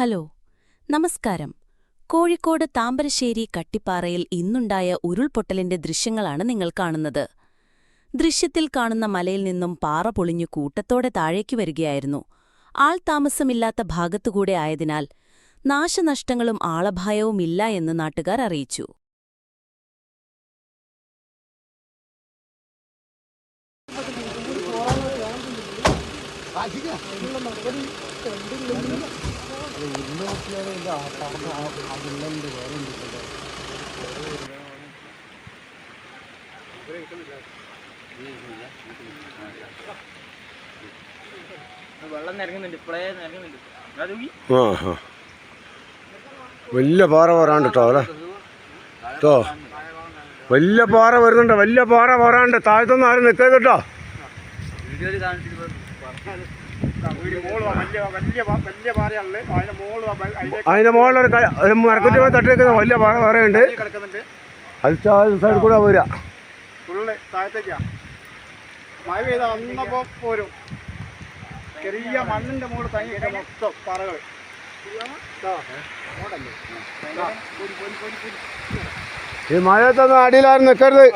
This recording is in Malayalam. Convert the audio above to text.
ഹലോ, നമസ്കാരം. കോഴിക്കോട് താമരശ്ശേരി കട്ടിപ്പാറയിൽ ഇന്നുണ്ടായ ഉരുൾപൊട്ടലിന്റെ ദൃശ്യങ്ങളാണ് നിങ്ങൾ കാണുന്നത്. ദൃശ്യത്തിൽ കാണുന്ന മലയിൽ നിന്നും പാറ പൊളിഞ്ഞു കൂട്ടത്തോടെ താഴേക്ക് വരികയായിരുന്നു. ആൾതാമസമില്ലാത്ത ഭാഗത്തുകൂടെ ആയതിനാൽ നാശനഷ്ടങ്ങളും ആളപായവുമില്ല എന്ന് നാട്ടുകാർ അറിയിച്ചു. വലിയ പാറ വരാണ്ട് കേട്ടോ അല്ലേ കേട്ടോ, വലിയ പാറ വരുന്നുണ്ട്, വലിയ പാറ വരാണ്ട്. താഴത്തൊന്നും ആരും നിൽക്കരുത് കേട്ടോ. അതിന്റെ മുകളിലൊരു മരക്കുറ്റി പോയി തട്ടി നിൽക്കുന്ന വലിയ പാറ വേറെയുണ്ട്. അത് സൈഡിൽ കൂടെ വരിക. മഴ പെയ്ത വന്നപ്പോ പോരും ചെറിയ മണ്ണിന്റെ മുകളിൽ തങ്ങിയിട്ട് മൊത്തം പാറകൾ. ഈ മഴയത്തൊന്നും അടിയിലാരും നിൽക്കരുത്.